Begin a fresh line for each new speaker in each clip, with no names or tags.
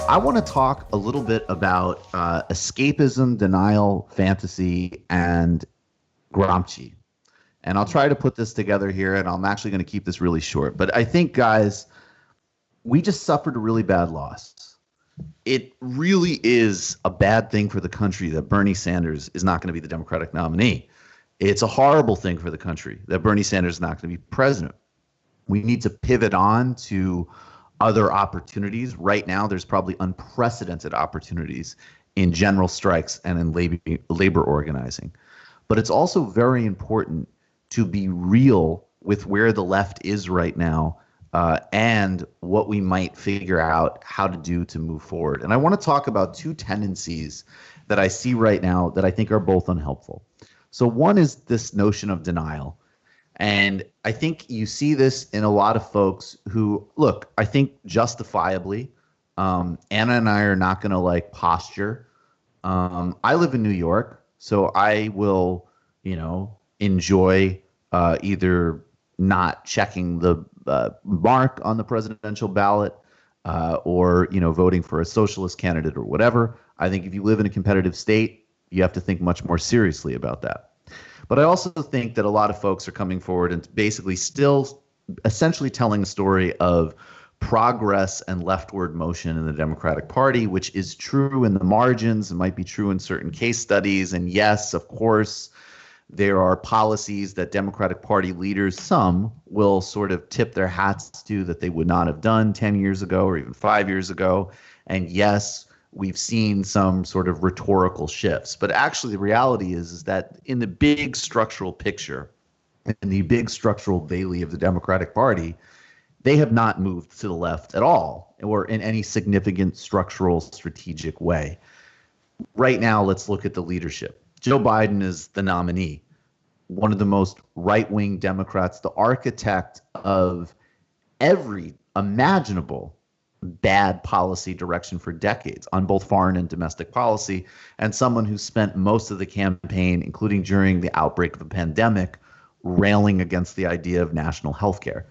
I want to talk a little bit about escapism, denial, fantasy, and Gramsci. And I'll try to put this together here, and I'm actually going to keep this really short. But I think, guys, we just suffered a really bad loss. It really is a bad thing for the country that Bernie Sanders is not going to be the Democratic nominee. It's a horrible thing for the country that Bernie Sanders is not going to be president. We need to pivot on to other opportunities. Right now, there's probably unprecedented opportunities in general strikes and in labor organizing. But it's also very important to be real with where the left is right now and what we might figure out how to do to move forward. And I want to talk about two tendencies that I see right now that I think are both unhelpful. So one is this notion of denial. And I think you see this in a lot of folks who, look, I think justifiably, Anna and I are not going to posture. I live in New York, so I will, enjoy either not checking the mark on the presidential ballot or, voting for a socialist candidate or whatever. I think if you live in a competitive state, you have to think much more seriously about that. But I also think that a lot of folks are coming forward and basically still essentially telling a story of progress and leftward motion in the Democratic Party, which is true in the margins. It might be true in certain case studies. And yes, of course, there are policies that Democratic Party leaders, some will sort of tip their hats to that they would not have done 10 years ago or even 5 years ago. And yes, we've seen some sort of rhetorical shifts. But actually, the reality is that in the big structural picture, in the big structural valley of the Democratic Party, they have not moved to the left at all or in any significant structural strategic way. Right now, let's look at the leadership. Joe Biden is the nominee, one of the most right-wing Democrats, the architect of every imaginable bad policy direction for decades on both foreign and domestic policy, and someone who spent most of the campaign, including during the outbreak of the pandemic, railing against the idea of national health care.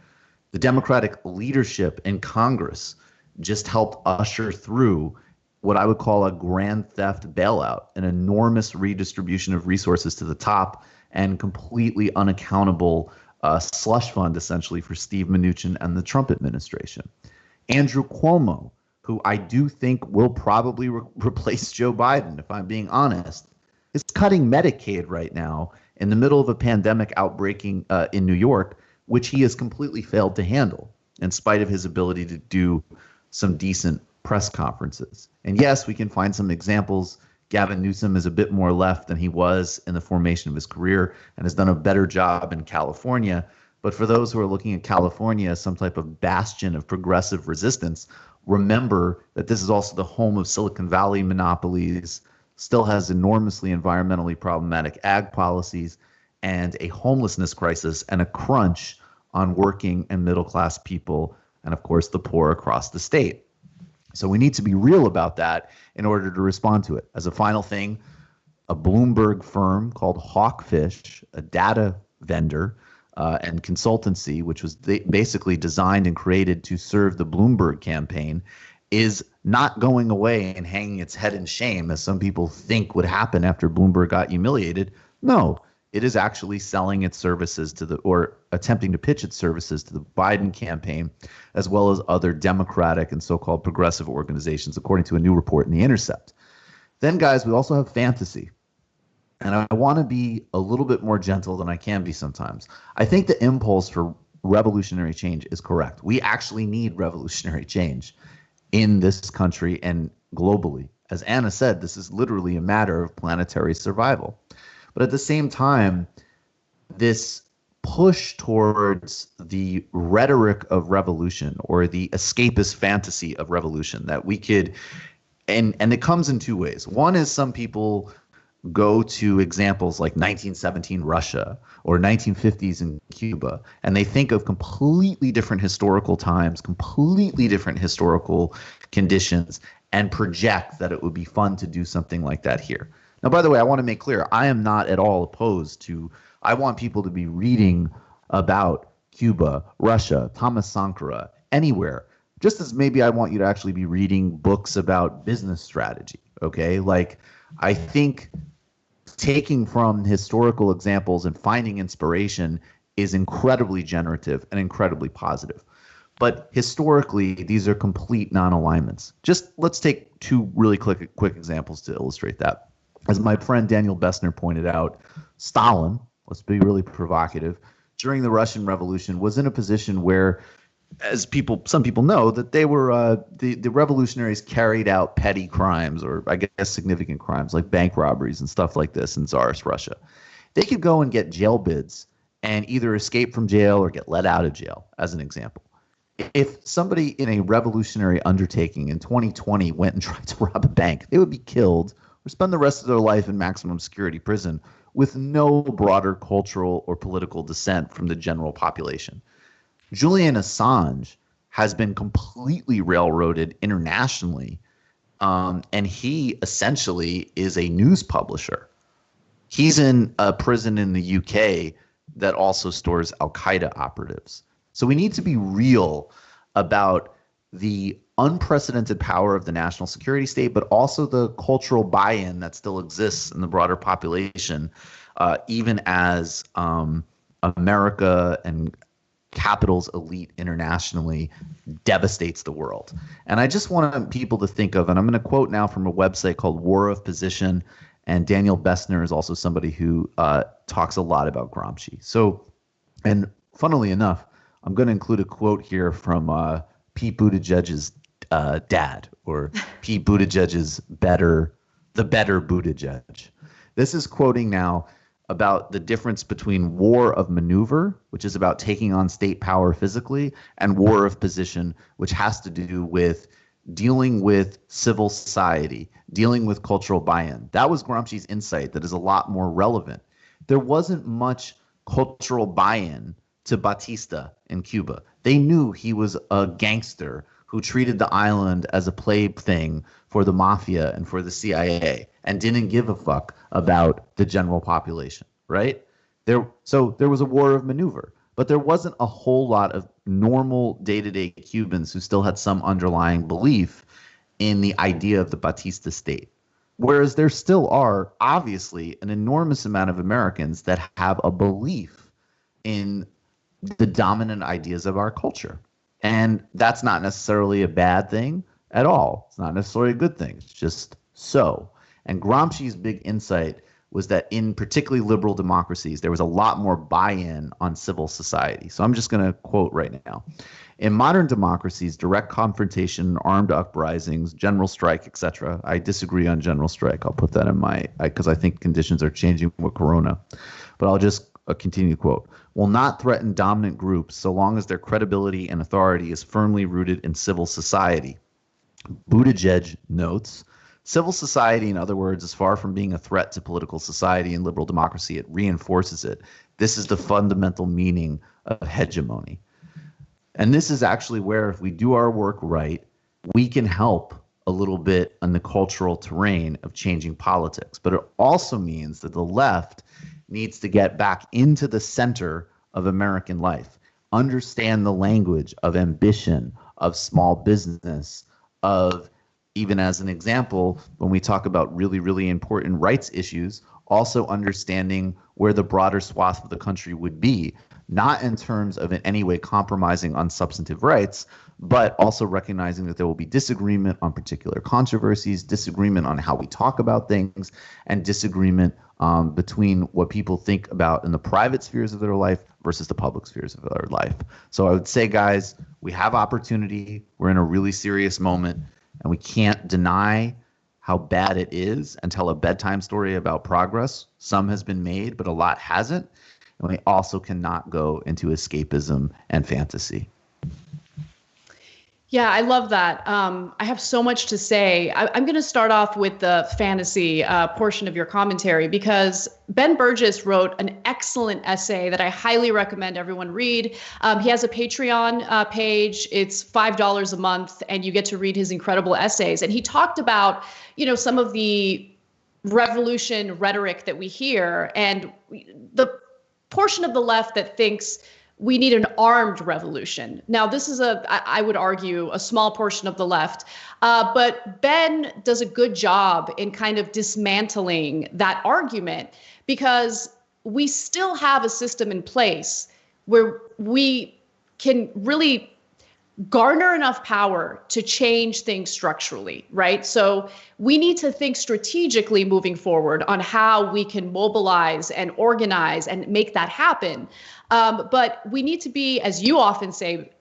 The Democratic leadership in Congress just helped usher through what I would call a grand theft bailout, an enormous redistribution of resources to the top, and completely unaccountable slush fund, essentially, for Steve Mnuchin and the Trump administration. Andrew Cuomo, who I do think will probably replace Joe Biden, if I'm being honest, is cutting Medicaid right now in the middle of a pandemic outbreaking in New York, which he has completely failed to handle, in spite of his ability to do some decent press conferences. And yes, we can find some examples. Gavin Newsom is a bit more left than he was in the formation of his career and has done a better job in California. But for those who are looking at California as some type of bastion of progressive resistance, remember that this is also the home of Silicon Valley monopolies, still has enormously environmentally problematic ag policies, and a homelessness crisis and a crunch on working and middle class people, and of course the poor across the state. So we need to be real about that in order to respond to it. As a final thing, a Bloomberg firm called Hawkfish, a data vendor, and consultancy, which was basically designed and created to serve the Bloomberg campaign, is not going away and hanging its head in shame, as some people think would happen after Bloomberg got humiliated. No, it is actually selling its services or attempting to pitch its services to the Biden campaign, as well as other Democratic and so-called progressive organizations, according to a new report in The Intercept. Then, guys, we also have fantasy. And I want to be a little bit more gentle than I can be sometimes. I think the impulse for revolutionary change is correct. We actually need revolutionary change in this country and globally. As Anna said, this is literally a matter of planetary survival. But at the same time, this push towards the rhetoric of revolution or the escapist fantasy of revolution that we could, and it comes in two ways. One is some people go to examples like 1917 Russia or 1950s in Cuba, and they think of completely different historical times, completely different historical conditions, and project that it would be fun to do something like that here. Now, by the way, I want to make clear, I am not at all opposed to, I want people to be reading about Cuba, Russia, Thomas Sankara, anywhere. Just as maybe I want you to actually be reading books about business strategy, okay? Like, I think taking from historical examples and finding inspiration is incredibly generative and incredibly positive. But historically, these are complete non-alignments. Just let's take two really quick examples to illustrate that. As my friend Daniel Bessner pointed out, Stalin, let's be really provocative, during the Russian Revolution was in a position where, as some people know, that they were the revolutionaries carried out petty crimes, or I guess significant crimes like bank robberies and stuff like this in Tsarist Russia. They could go and get jail bids and either escape from jail or get let out of jail, as an example. If somebody in a revolutionary undertaking in 2020 went and tried to rob a bank, they would be killed or spend the rest of their life in maximum security prison with no broader cultural or political dissent from the general population. Julian Assange has been completely railroaded internationally, and he essentially is a news publisher. He's in a prison in the UK that also stores Al-Qaeda operatives. So we need to be real about the unprecedented power of the national security state, but also the cultural buy-in that still exists in the broader population, even as America and capital's elite internationally devastates the world. And I just want people to think of, and I'm going to quote now from a website called War of Position, and Daniel Bessner is also somebody who talks a lot about Gramsci. So, and funnily enough, I'm going to include a quote here from Pete Buttigieg's dad, or Pete Buttigieg's the better Buttigieg. This is quoting now about the difference between war of maneuver, which is about taking on state power physically, and war of position, which has to do with dealing with civil society, dealing with cultural buy-in. That was Gramsci's insight that is a lot more relevant. There wasn't much cultural buy-in to Batista in Cuba. They knew he was a gangster who treated the island as a plaything for the mafia and for the CIA and didn't give a fuck about the general population, right? So there was a war of maneuver, but there wasn't a whole lot of normal day-to-day Cubans who still had some underlying belief in the idea of the Batista state. Whereas there still are, obviously, an enormous amount of Americans that have a belief in the dominant ideas of our culture. And that's not necessarily a bad thing at all. It's not necessarily a good thing. It's just so. And Gramsci's big insight was that in particularly liberal democracies, there was a lot more buy-in on civil society. So I'm just going to quote right now. In modern democracies, direct confrontation, armed uprisings, general strike, etc. I disagree on general strike. I'll put that in because I think conditions are changing with Corona. But I'll just continue quote, will not threaten dominant groups so long as their credibility and authority is firmly rooted in civil society. Buttigieg notes, civil society, in other words, is far from being a threat to political society and liberal democracy. It reinforces it. This is the fundamental meaning of hegemony. And this is actually where, if we do our work right, we can help a little bit on the cultural terrain of changing politics. But it also means that the left needs to get back into the center of American life, understand the language of ambition, of small business, of, even as an example, when we talk about really, really important rights issues, also understanding where the broader swath of the country would be, not in terms of in any way compromising on substantive rights, but also recognizing that there will be disagreement on particular controversies, disagreement on how we talk about things, and disagreement between what people think about in the private spheres of their life versus the public spheres of their life. So I would say, guys, we have opportunity. We're in a really serious moment, and we can't deny how bad it is and tell a bedtime story about progress. Some has been made, but a lot hasn't. And we also cannot go into escapism and fantasy.
Yeah, I love that. I have so much to say. I'm going to start off with the fantasy portion of your commentary, because Ben Burgess wrote an excellent essay that I highly recommend everyone read. He has a Patreon page. It's $5 a month, and you get to read his incredible essays. And he talked about, some of the revolution rhetoric that we hear, and the portion of the left that thinks we need an armed revolution. Now, this is I would argue, a small portion of the left, but Ben does a good job in kind of dismantling that argument, because we still have a system in place where we can really garner enough power to change things structurally, right? So we need to think strategically moving forward on how we can mobilize and organize and make that happen. But we need to be, as you often say,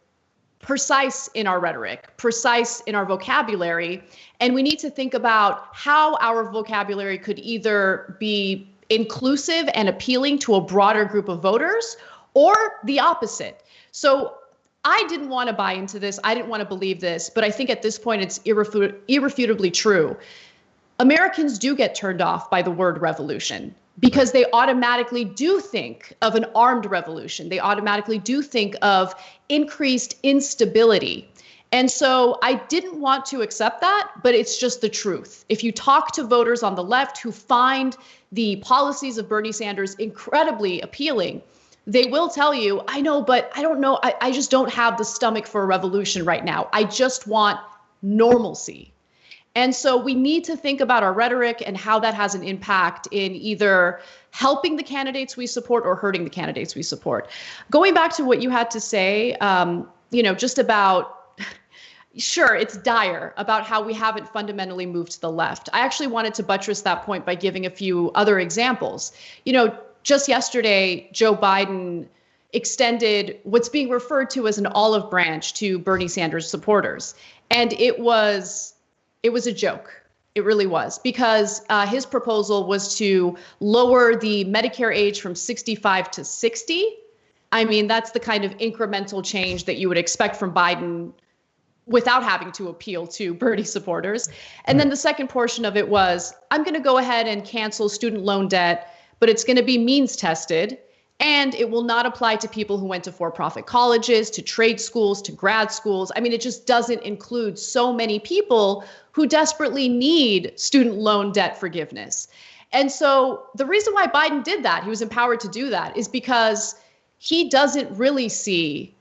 precise in our rhetoric, precise in our vocabulary. And we need to think about how our vocabulary could either be inclusive and appealing to a broader group of voters, or the opposite. So I didn't want to buy into this. I didn't want to believe this, but I think at this point it's irrefutably true. Americans do get turned off by the word revolution because they automatically do think of an armed revolution. They automatically do think of increased instability. And so I didn't want to accept that, but it's just the truth. If you talk to voters on the left who find the policies of Bernie Sanders incredibly appealing, they will tell you, I know, but I don't know. I just don't have the stomach for a revolution right now. I just want normalcy. And so we need to think about our rhetoric and how that has an impact in either helping the candidates we support or hurting the candidates we support. Going back to what you had to say, just about, sure, it's dire about how we haven't fundamentally moved to the left. I actually wanted to buttress that point by giving a few other examples. Just yesterday, Joe Biden extended what's being referred to as an olive branch to Bernie Sanders supporters. And it was a joke. It really was, because his proposal was to lower the Medicare age from 65 to 60. I mean, that's the kind of incremental change that you would expect from Biden without having to appeal to Bernie supporters. And then the second portion of it was, I'm going to go ahead and cancel student loan debt, but it's going to be means tested, and it will not apply to people who went to for-profit colleges, to trade schools, to grad schools. I mean, it just doesn't include so many people who desperately need student loan debt forgiveness. And so the reason why Biden did that, he was empowered to do that, is because he doesn't really see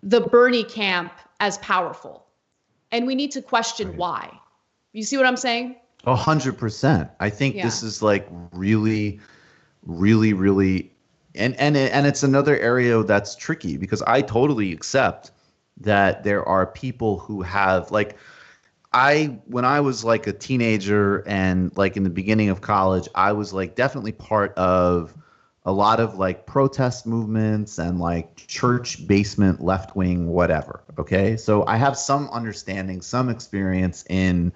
the Bernie camp as powerful. And we need to question why. You see what I'm saying?
100%. I think this is like really, and it's another area that's tricky, because I totally accept that there are people who have, like, when I was like a teenager and like in the beginning of college, I was like definitely part of a lot of like protest movements and like church basement left wing whatever. Okay, so I have some understanding, some experience in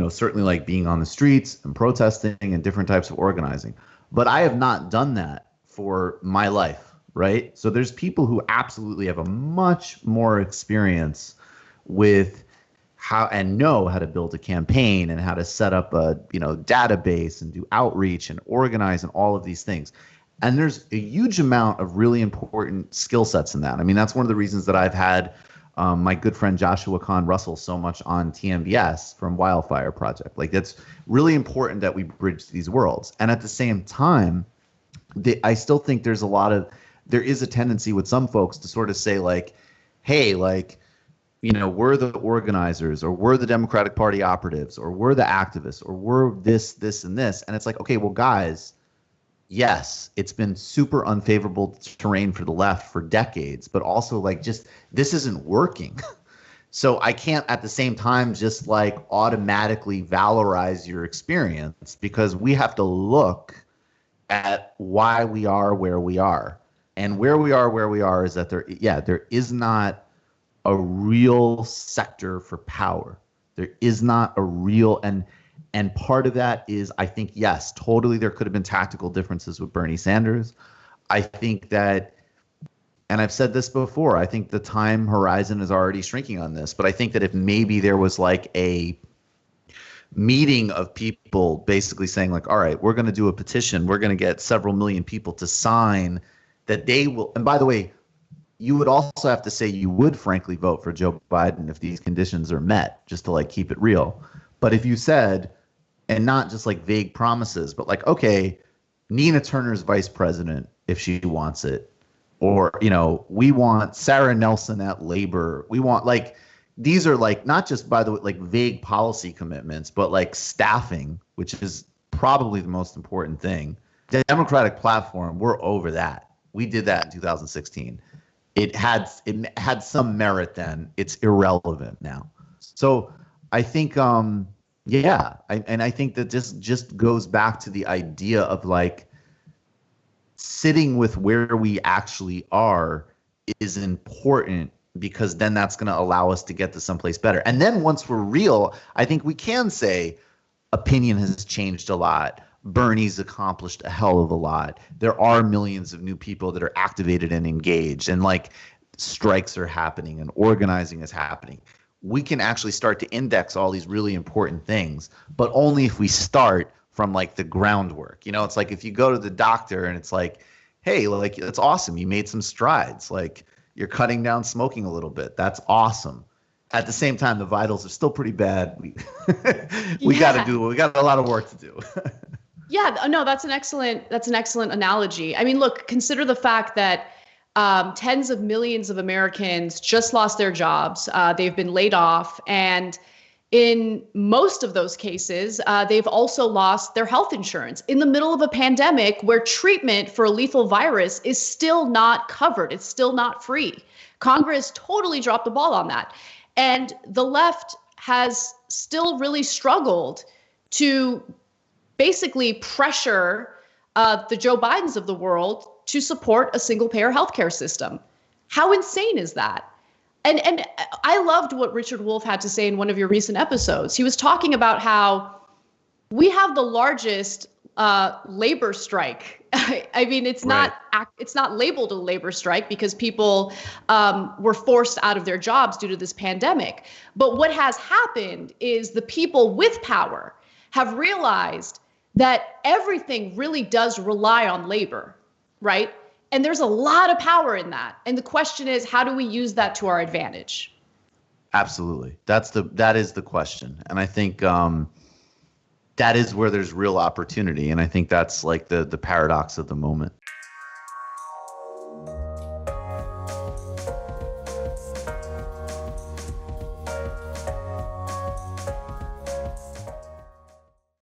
certainly like being on the streets and protesting and different types of organizing. But I have not done that for my life, right? So there's people who absolutely have a much more experience with how and know how to build a campaign and how to set up a database and do outreach and organize and all of these things. And there's a huge amount of really important skill sets in that. I mean, that's one of the reasons that I've had my good friend Joshua Kahn Russell so much on TMBS from Wildfire Project. Like, that's really important that we bridge these worlds. And at the same time, I still think there is a tendency with some folks to sort of say like, hey, like, we're the organizers, or we're the Democratic Party operatives, or we're the activists, or we're this, and this. And it's like, okay, well, guys, yes, it's been super unfavorable terrain for the left for decades, but also like just this isn't working. So I can't at the same time just like automatically valorize your experience, because we have to look at why we are where we are. And where we are is that there is not a real sector for power. There is not a real, and part of that is, I think, yes, totally there could have been tactical differences with Bernie Sanders. I think that, and I've said this before, I think the time horizon is already shrinking on this, but I think that if maybe there was like a meeting of people basically saying like, all right, we're going to do a petition, we're going to get several million people to sign that they will, and by the way, you would also have to say you would frankly vote for Joe Biden if these conditions are met, just to like keep it real. But if you said, and not just like vague promises, but like, okay, Nina Turner's vice president if she wants it, or we want Sarah Nelson at Labor. We want like these are like not just by the way like vague policy commitments, but like staffing, which is probably the most important thing. The Democratic platform, we're over that. We did that in 2016. It had some merit then. It's irrelevant now. So I think, I think that this just goes back to the idea of like sitting with where we actually are is important, because then that's going to allow us to get to someplace better. And then once we're real, I think we can say opinion has changed a lot. Bernie's accomplished a hell of a lot. There are millions of new people that are activated and engaged, and like strikes are happening and organizing is happening. We can actually start to index all these really important things, but only if we start from like the groundwork. It's like if you go to the doctor and it's like, hey, like it's awesome, you made some strides, like you're cutting down smoking a little bit. That's awesome. At the same time, the vitals are still pretty bad. We got a lot of work to do.
Yeah, no, that's an excellent analogy. I mean, look, consider the fact that tens of millions of Americans just lost their jobs. They've been laid off. And in most of those cases, they've also lost their health insurance in the middle of a pandemic where treatment for a lethal virus is still not covered. It's still not free. Congress totally dropped the ball on that. And the left has still really struggled to basically pressure the Joe Bidens of the world to support a single-payer healthcare system. How insane is that? And I loved what Richard Wolff had to say in one of your recent episodes. He was talking about how we have the largest labor strike. I mean, it's not labeled a labor strike because people were forced out of their jobs due to this pandemic. But what has happened is the people with power have realized that everything really does rely on labor, right? And there's a lot of power in that. And the question is, how do we use that to our advantage?
Absolutely. That is the question. And I think that is where there's real opportunity. And I think that's like the paradox of the moment.